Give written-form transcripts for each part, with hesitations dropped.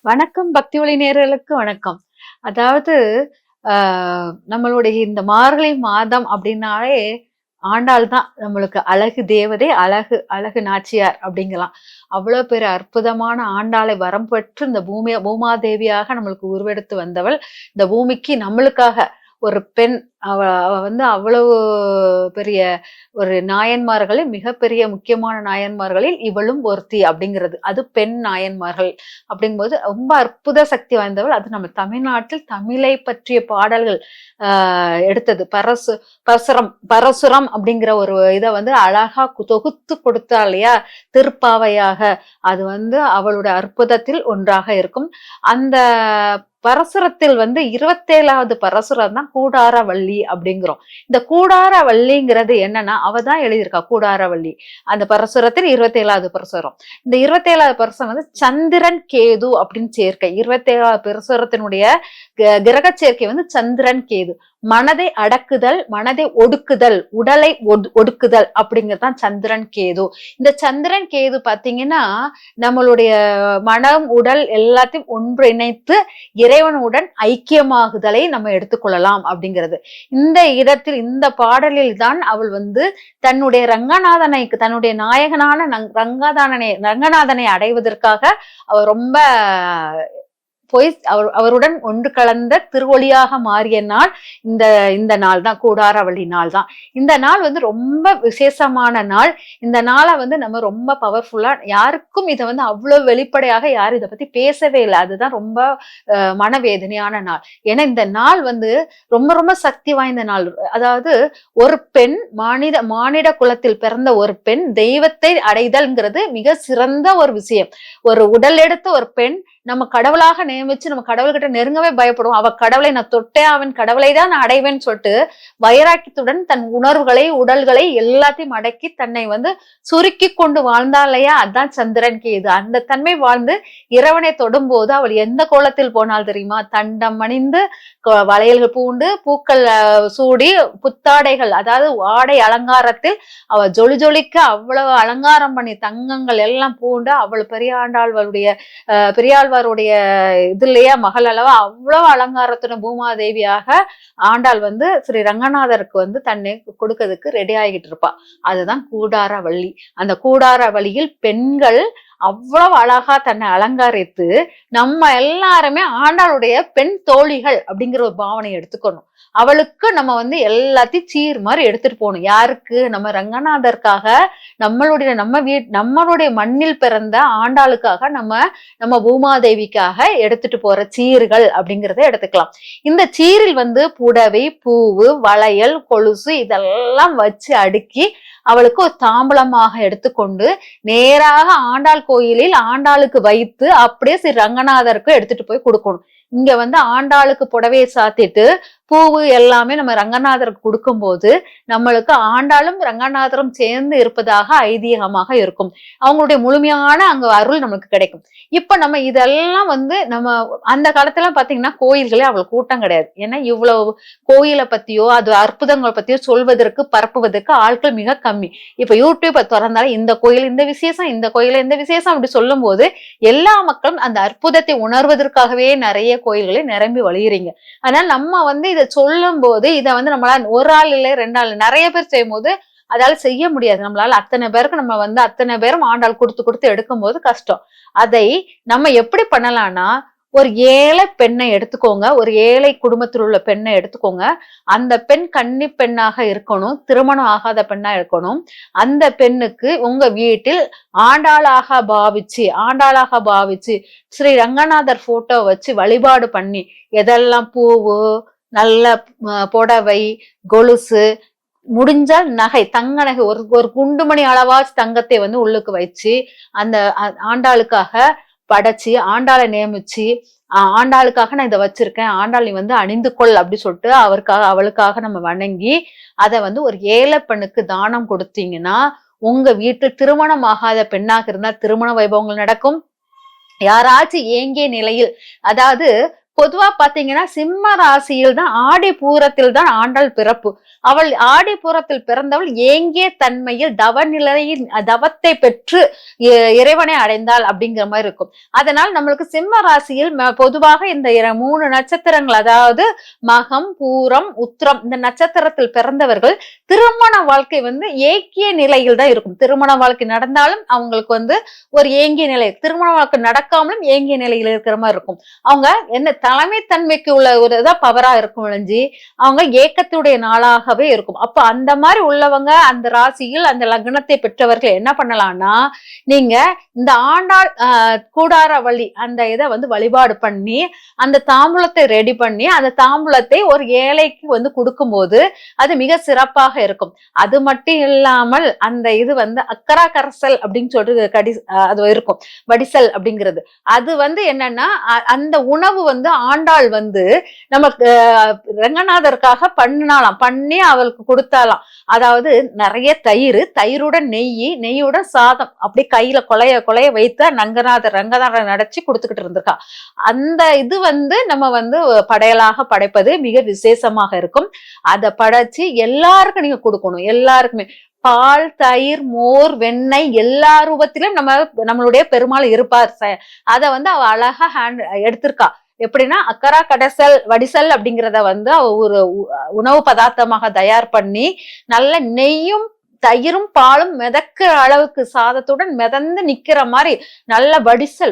வணக்கம் பக்தி ஒளி நேயர்களுக்கு வணக்கம். அதாவது நம்மளுடைய இந்த மார்கழி மாதம் அப்படின்னாலே ஆண்டாள் தான் நம்மளுக்கு அழகு தேவதை, அழகு அழகு நாச்சியார் அப்படிங்கலாம். அவ்வளோ பெரிய அற்புதமான ஆண்டாளை வரம் பெற்று இந்த பூமாதேவியாக நம்மளுக்கு உருவெடுத்து வந்தவள். இந்த பூமிக்கு நம்மளுக்காக ஒரு பெண். அவ அவ வந்து அவ்வளவு பெரிய ஒரு நாயன்மார்களில் மிகப்பெரிய முக்கியமான நாயன்மார்களில் இவளும் ஒருத்தி அப்படிங்கிறது. அது பெண் நாயன்மார்கள் அப்படிங்கும்போது ரொம்ப அற்புத சக்தி வாய்ந்தவள். அது நம்ம தமிழ்நாட்டில் தமிழை பற்றிய பாடல்கள் எடுத்தது. பரசுரம் அப்படிங்கிற ஒரு இதை வந்து அழகா தொகுத்து கொடுத்தா இல்லையா திருப்பாவையாக. அது வந்து அவளுடைய அற்புதத்தில் ஒன்றாக இருக்கும். அந்த பரசுரத்தில் வந்து 27வது பரசுரம் தான் கூடாரவள்ளி அப்படிங்கிறோம். இந்த கூடாரவள்ளிங்கிறது என்னன்னா அவதான் எழுதியிருக்கா கூடாரவள்ளி. அந்த பரசுரத்தில் 27வது பரசுரம். இந்த 27வது பரசுரம் வந்து சந்திரன் கேது அப்படின்னு சேர்க்கை. 27வது பரசுரத்தினுடைய கிரக சேர்க்கை வந்து சந்திரன் கேது. மனதை அடக்குதல், மனதை ஒடுக்குதல், உடலை ஒடுக்குதல் அப்படிங்கறதுதான் சந்திரன் கேது. இந்த சந்திரன் கேது பாத்தீங்கன்னா நம்மளுடைய மனம் உடல் எல்லாத்தையும் ஒன்றிணைத்து இறைவனுடன் ஐக்கியமாகுதலை நம்ம எடுத்துக்கொள்ளலாம் அப்படிங்கிறது. இந்த இடத்தில் இந்த பாடலில் தான் அவள் வந்து தன்னுடைய ரங்கநாதனை, தன்னுடைய நாயகனான ரங்கநாதனை அடைவதற்காக அவர் ரொம்ப போய் அவருடன் ஒன்று கலந்த திருவொளியாக மாறிய நாள் இந்த இந்த நாள் தான், கூடாரவள்ளி நாள் தான். இந்த நாள் வந்து ரொம்ப விசேஷமான நாள். இந்த நாளை வந்து நம்ம ரொம்ப பவர்ஃபுல்லா, யாருக்கும் இதை வந்து அவ்வளவு வெளிப்படையாக யாரும் இதை பத்தி பேசவே இல்லை. அதுதான் ரொம்ப மனவேதனையான நாள். ஏன்னா இந்த நாள் வந்து ரொம்ப ரொம்ப சக்தி வாய்ந்த நாள். அதாவது ஒரு பெண் மானிட குலத்தில் பிறந்த ஒரு பெண் தெய்வத்தை அடைதல்ங்கிறது மிக சிறந்த ஒரு விஷயம். ஒரு உடல் எடுத்த ஒரு பெண் நம்ம கடவுளாக நியமிச்சு நம்ம கடவுள்கிட்ட நெருங்கவே பயப்படுவோம். அவ கடவுளை நான் தொட்டே அவன் கடவுளை தான் நான் அடைவேன்னு சொல்லிட்டு வைராக்கியத்துடன் தன் உணர்வுகளை உடல்களை எல்லாத்தையும் அடக்கி தன்னை வந்து சுருக்கி கொண்டு வாழ்ந்தா இல்லையா, அதுதான் சந்திரன் கேது. அந்த தன்மை வாழ்ந்து இறைவனை தொடும்போது அவள் எந்த கோலத்தில் போனால் தெரியுமா? தண்டம் அணிந்து, வளையல்கள் பூண்டு, பூக்கள் சூடி, புத்தாடைகள் அதாவது ஆடை அலங்காரத்தில் அவ ஜொலி ஜொலிக்க அவ்வளவு அலங்காரம் பண்ணி தங்கங்கள் எல்லாம் பூண்டு அவள் பெரியாழ்வாருடைய இதுலயே மகள் அளவா அவ்வளவு அலங்காரத்துடன் பூமாதேவியாக ஆண்டாள் வந்து ஸ்ரீ ரங்கநாதருக்கு வந்து தன்னை கொடுக்கறதுக்கு ரெடி ஆகிட்டு இருப்பா. அதுதான் கூடாரவள்ளி. அந்த கூடாரவள்ளியில் பெண்கள் அவ்வளவு அழகா தன்னை அலங்கரித்து நம்ம எல்லாருமே ஆண்டாளுடைய பெண் தோழிகள் அப்படிங்கிற ஒரு பாவனை எடுத்துக்கணும். அவளுக்கு நம்ம வந்து எல்லாத்தையும் சீர் மாதிரி எடுத்துட்டு போகணும். யாருக்கு? நம்ம ரங்கநாதருக்காக, நம்மளுடைய மண்ணில் பிறந்த ஆண்டாளுக்காக, நம்ம பூமாதேவிக்காக எடுத்துட்டு போற சீர்கள் அப்படிங்கிறத எடுத்துக்கலாம். இந்த சீரில் வந்து புடவை, பூவு, வளையல், கொலுசு இதெல்லாம் வச்சு அடுக்கி அவளுக்கு ஒரு தாம்பூலமாக எடுத்துக்கொண்டு நேராக ஆண்டாள் கோயிலில் ஆண்டாளுக்கு வைத்து அப்படியே ஸ்ரீ ரங்கநாதருக்கு எடுத்துட்டு போய் கொடுக்கணும். இங்க வந்து ஆண்டாளுக்கு புடவையை சாத்திட்டு பூவு எல்லாமே நம்ம ரங்கநாதருக்கு கொடுக்கும் போது நம்மளுக்கு ஆண்டாளும் ரங்கநாதரும் சேர்ந்து இருப்பதாக ஐதீகமாக இருக்கும். அவங்களுடைய முழுமையான அங்க அருள் நமக்கு கிடைக்கும். இப்ப நம்ம இதெல்லாம் வந்து நம்ம அந்த காலத்துல பாத்தீங்கன்னா கோயில்களே அவ்வளவு கூட்டம் கிடையாது. ஏன்னா இவ்வளவு கோயிலை பத்தியோ அது அற்புதங்களை பத்தியோ சொல்வதற்கு பரப்புவதற்கு ஆட்கள் மிக கம்மி. இப்ப யூடியூப் திறந்தாலும் இந்த கோயில் இந்த விசேஷம், இந்த கோயில இந்த விசேஷம் அப்படி சொல்லும் போது எல்லா மக்களும் அந்த அற்புதத்தை உணர்வதற்காகவே நிறைய கோயில்களை நிரம்பி வழிகிறீங்க. அதனால நம்ம வந்து இதை சொல்லும் போது இதை வந்து நம்மளால ஒரு ஆள் இல்லை 2 ஆள் நிறைய பேர் செய்யும் போது அதால செய்ய முடியாது. நம்மளால அத்தனை பேருக்கு நம்ம வந்து அத்தனை பேரும் ஆண்டாள் கொடுத்து எடுக்கும் போது கஷ்டம். அதை நம்ம எப்படி பண்ணலாம்னா, ஒரு ஏழை பெண்ணை எடுத்துக்கோங்க, ஒரு ஏழை குடும்பத்தில் உள்ள பெண்ணை எடுத்துக்கோங்க. அந்த பெண் கன்னி பெண்ணாக இருக்கணும், திருமணம் ஆகாத பெண்ணா இருக்கணும். அந்த பெண்ணுக்கு உங்க வீட்டில் ஆண்டாளாக பாவிச்சு ஸ்ரீ ரங்கநாதர் போட்டோ வச்சு வழிபாடு பண்ணி, எதெல்லாம் பூவு, நல்ல புடவை, கொலுசு, முடிஞ்சால் நகை, தங்க நகை, ஒரு குண்டுமணி அளவாச்சு தங்கத்தை வந்து உள்ளுக்கு வச்சு அந்த ஆண்டாளுக்காக படைச்சு ஆண்டாளை நியமிச்சு ஆண்டாளுக்காக நான் இதை வச்சிருக்கேன், ஆண்டாள் நீ வந்து அணிந்து கொள் அப்படி சொல்லிட்டு அவளுக்காக நம்ம வணங்கி அதை வந்து ஒரு ஏழை பெண்ணுக்கு தானம் கொடுத்தீங்கன்னா உங்க வீட்டில் திருமணம் ஆகாத பெண்ணாக இருந்தால் திருமண வைபவங்கள் நடக்கும். யாராச்சும் ஏங்கிய நிலையில், அதாவது பொதுவா பாத்தீங்கன்னா சிம்ம ராசியில் தான் ஆடி பூரத்தில் தான் ஆண்டாள் பிறப்பு. அவள் ஆடி பூரத்தில் பிறந்தவள் ஏங்கிய தன்மையில் தவநிலையில் தவத்தை பெற்று இறைவனை அடைந்தாள் அப்படிங்கிற மாதிரி இருக்கும். அதனால் நம்மளுக்கு சிம்ம ராசியில் பொதுவாக இந்த 3 நட்சத்திரங்கள், அதாவது மகம், பூரம், உத்திரம், இந்த நட்சத்திரத்தில் பிறந்தவர்கள் திருமண வாழ்க்கை ஏக்கிய நிலையில் தான் இருக்கும். திருமண வாழ்க்கை நடந்தாலும் அவங்களுக்கு ஒரு ஏங்கிய நிலை, திருமண வாழ்க்கை நடக்காமலும் ஏங்கிய நிலையில் இருக்கிற மாதிரி இருக்கும். அவங்க என்ன தலைமைத்தன்மைக்கு உள்ள ஒரு இதான் பவரா இருக்கும் ஒழிஞ்சி அவங்க ஏக்கத்துடைய நாளாகவே இருக்கும். அப்ப அந்த மாதிரி உள்ளவங்க அந்த ராசியில் அந்த லக்னத்தை பெற்றவர்கள் என்ன பண்ணலாம்னா, நீங்க இந்த ஆண்டாள் கூடார வழி அந்த இதை வழிபாடு பண்ணி அந்த தாம்பூலத்தை ரெடி பண்ணி அந்த தாம்பூலத்தை ஒரு ஏழைக்கு கொடுக்கும்போது அது மிக சிறப்பாக இருக்கும். அது மட்டும் இல்லாமல் அந்த இது அக்கரா கரசல் அப்படின்னு சொல்லிட்டு அது இருக்கும், வடிசல் அப்படிங்கிறது. அது என்னன்னா அந்த உணவு ஆண்டாள் நமக்கு ரங்கநாதருக்காக பண்ணினாலாம், பண்ணி அவளுக்கு கொடுத்தாலாம். அதாவது நிறைய தயிருடன் நெய்யுடன் சாதம் அப்படி கையில கொலைய வைத்து ரங்கநாதர் நடிச்சு கொடுத்துக்கிட்டு இருந்திருக்கா. அந்த இது நம்ம படையலாக படைப்பது மிக விசேஷமாக இருக்கும். அதை படைச்சு எல்லாருக்கும் நீங்க கொடுக்கணும். எல்லாருக்குமே பால், தயிர், மோர், வெண்ணெய் எல்லா ரூபத்திலும் நம்மளுடைய பெருமாள் இருப்பார். அத அவ அழகா எடுத்திருக்கா. எப்படின்னா அக்கரா கடசல் வடிசல் அப்படிங்கிறத அவ ஒரு உணவு பதார்த்தமாக தயார் பண்ணி நல்ல நெய்யும் தயிரும் பாலும் மிதக்கிற அளவுக்கு சாதத்துடன் மிதந்து நிக்கிற மாதிரி நல்ல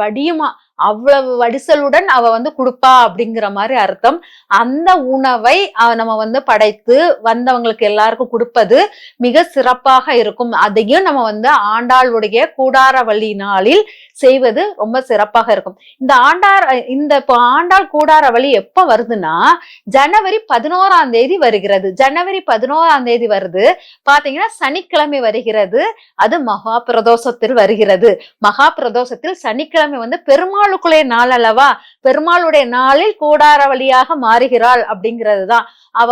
வடியுமா, அவ்வளவு வடிசலுடன் அவ கொடுப்பா அப்படிங்கிற மாதிரி அர்த்தம். அந்த உணவை நம்ம படைத்து வந்தவங்களுக்கு எல்லாருக்கும் கொடுப்பது மிக சிறப்பாக இருக்கும். அதையும் நம்ம ஆண்டாளுடைய கூடாரவள்ளி நாளில் செய்வது ரொம்ப சிறப்பாக இருக்கும். இந்த ஆண்டாள் கூடாரவள்ளி எப்ப வருதுன்னா ஜனவரி 11ஆம் தேதி வருகிறது. ஜனவரி 11ஆம் தேதி வருது பாத்தீங்கன்னா சனிக்கிழமை வருகிறது. அது மகா பிரதோஷத்தில் வருகிறது. மகா பிரதோஷத்தில் சனிக்கிழமை பெருமாளுக்குள்ளே நாள் அல்லவா, பெருமாளுடைய நாளில் கூடாரவழியாக மாறுகிறாள் அப்படிங்கிறது தான். அவ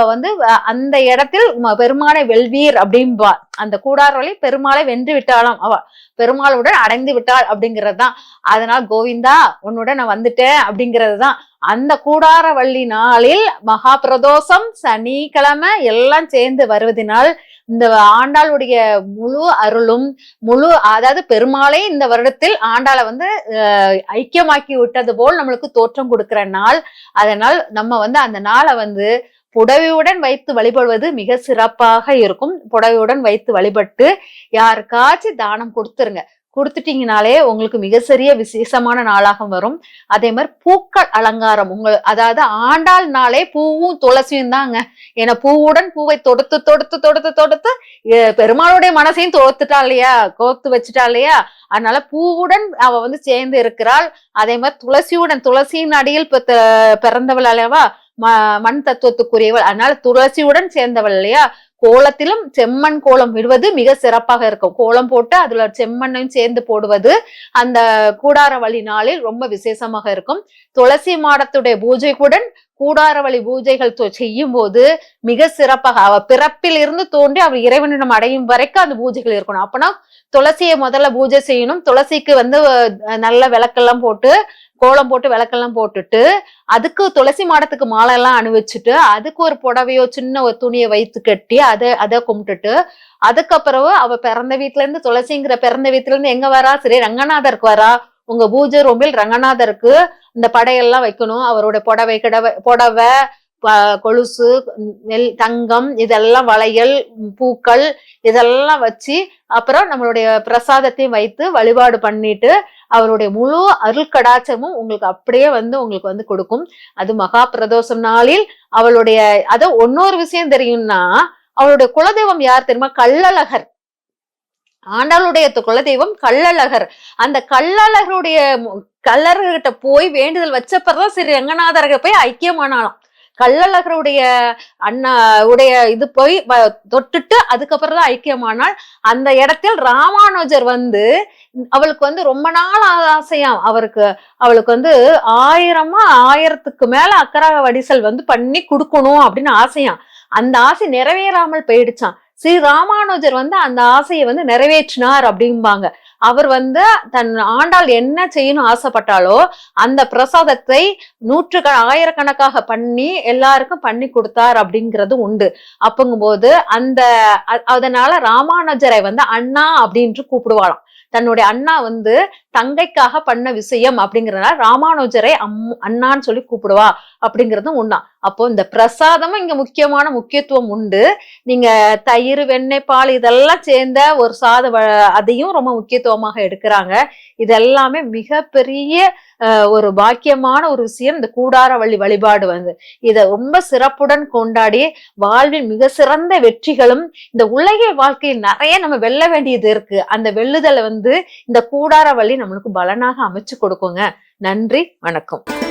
அந்த இடத்தில் பெருமாளை வெல்வீர் அப்படின்பா. அந்த கூடாரவழி பெருமாளை வென்று விட்டாளாம், அவ பெருமாளுடன் அடைந்து விட்டாள் அப்படிங்கிறது தான். அதனால் கோவிந்தா உன்னுடன் நான் வந்துட்டேன் அப்படிங்கிறது தான். அந்த கூடாரவள்ளி நாளில் மகா பிரதோஷம் சனிக்கிழமை எல்லாம் சேர்ந்து வருவதனால் இந்த ஆண்டாளுடைய முழு அருளும் அதாவது பெருமாளே இந்த வருடத்தில் ஆண்டாளை ஐக்கியமாக்கி விட்டது போல் நம்மளுக்கு தோற்றம் கொடுக்கிற நாள். அதனால் நம்ம அந்த நாளை புடவையுடன் வைத்து வழிபடுவது மிக சிறப்பாக இருக்கும். புடவையுடன் வைத்து வழிபட்டு யாருக்காச்சும் தானம் கொடுத்துட்டீங்கனாலே உங்களுக்கு மிக சிறிய விசேஷமான நாளாக வரும். அதே மாதிரி பூக்கள் அலங்காரம் அதாவது ஆண்டாள் நாளே பூவும் துளசியும் தாங்க. ஏன்னா பூவுடன் பூவை தொடுத்து பெருமாளுடைய மனசையும் தொடுத்துட்டா இல்லையா, கோத்து வச்சுட்டா இல்லையா, அதனால பூவுடன் அவ சேர்ந்து இருக்கிறாள். அதே மாதிரி துளசியின் அடியில் பிறந்தவள் அல்லவா, மண் தத்துவத்துக்குரியவள். அதனால துளசியுடன் சேர்ந்தவள் இல்லையா. கோலத்திலும் செம்மண் கோலம் விடுவது மிக சிறப்பாக இருக்கும். கோலம் போட்டு அதுல செம்மண்ணையும் சேர்ந்து போடுவது அந்த கூடாரவழி நாளில் ரொம்ப விசேஷமாக இருக்கும். துளசி மாடத்துடைய பூஜைக்குடன் கூடாரவழி பூஜைகள் செய்யும் போது மிக சிறப்பாக அவ பிறப்பில் இருந்து தோன்றி அவ இறைவனிடம் அடையும் வரைக்கும் அந்த பூஜைகள் இருக்கணும். அப்பனா துளசியை முதல்ல பூஜை செய்யணும். துளசிக்கு நல்ல விளக்கெல்லாம் போட்டு கோலம் போட்டு விளக்கெல்லாம் போட்டுட்டு அதுக்கு துளசி மாடத்துக்கு மாலை எல்லாம் அணிவிச்சுட்டு அதுக்கு ஒரு புடவையோ சின்ன ஒரு துணியை வைத்து கட்டி அதை கும்பிட்டுட்டு அதுக்கப்புறம் அவ பிறந்த வீட்டுல இருந்து துளசிங்கிற பிறந்த வீட்டுல இருந்து எங்க வரா, சரி ரங்கநாதருக்கு வரா. உங்க பூஜை ரூமில் ரங்கநாதருக்கு இந்த படையெல்லாம் வைக்கணும். அவருடைய புடவை கொலுசு தங்கம் இதெல்லாம் வளையல் பூக்கள் இதெல்லாம் வச்சு அப்புறம் நம்மளுடைய பிரசாதத்தையும் வைத்து வழிபாடு பண்ணிட்டு அவருடைய முழு அருள் கடாட்சமும் உங்களுக்கு அப்படியே உங்களுக்கு கொடுக்கும். அது மகா பிரதோஷம் நாளில் அவளுடைய இன்னொரு விஷயம் தெரியும்னா அவளுடைய குலதெய்வம் யார் தெரியுமா, கள்ளழகர். ஆண்டாளுடைய குலதெய்வம் கள்ளழகர். அந்த கள்ளழகர்கிட்ட போய் வேண்டுதல் வச்சப்பதான் சரி ரங்கநாதர்கள் போய் ஐக்கியமானாலும். கள்ளழகருடைய உடைய இது போய் தொட்டுட்டு அதுக்கப்புறம் தான் ஐக்கியமானால். அந்த இடத்தில் ராமானுஜர் அவளுக்கு ரொம்ப நாள் ஆசையாம். அவளுக்கு 1000க்கு மேல அக்கரா வடிசல் பண்ணி கொடுக்கணும் அப்படின்னு ஆசையாம். அந்த ஆசை நிறைவேறாமல் போயிடுச்சான். ஸ்ரீ ராமானுஜர் அந்த ஆசையை நிறைவேற்றினார் அப்படிம்பாங்க. அவர் தன் ஆண்டாள் என்ன செய்யணும் ஆசைப்பட்டாலோ அந்த பிரசாதத்தை ஆயிரக்கணக்காக பண்ணி எல்லாருக்கும் பண்ணி கொடுத்தார் அப்படிங்கிறது உண்டு. அப்பங்கும்போது அதனால ராமானுஜரை அண்ணா அப்படின்னு கூப்பிடுவாளாம். தன்னுடைய அண்ணா தங்கைக்காக பண்ண விஷயம் அப்படிங்கறதுனால ராமானுஜரை அண்ணான்னு சொல்லி கூப்பிடுவா அப்படிங்கறதும் உண்ணா. அப்போ இந்த பிரசாதமும் இங்க முக்கியமான முக்கியத்துவம் உண்டு. நீங்க தயிர், வெண்ணெய், பால் இதெல்லாம் சேர்ந்த ஒரு அதையும் ரொம்ப முக்கியத்துவமாக எடுக்கிறாங்க. இதெல்லாமே மிகப்பெரிய ஒரு பாக்கியமான ஒரு விஷயம். இந்த கூடாரவள்ளி வழிபாடு இத ரொம்ப சிறப்புடன் கொண்டாடி வாழ்வில் மிக சிறந்த வெற்றிகளும், இந்த உலக வாழ்க்கையில் நிறைய நம்ம வெல்ல வேண்டியது இருக்கு. அந்த வெல்லுதலை இந்த கூடாரவள்ளி நம்மளுக்கு பலனாக அமைச்சு கொடுக்குங்க. நன்றி, வணக்கம்.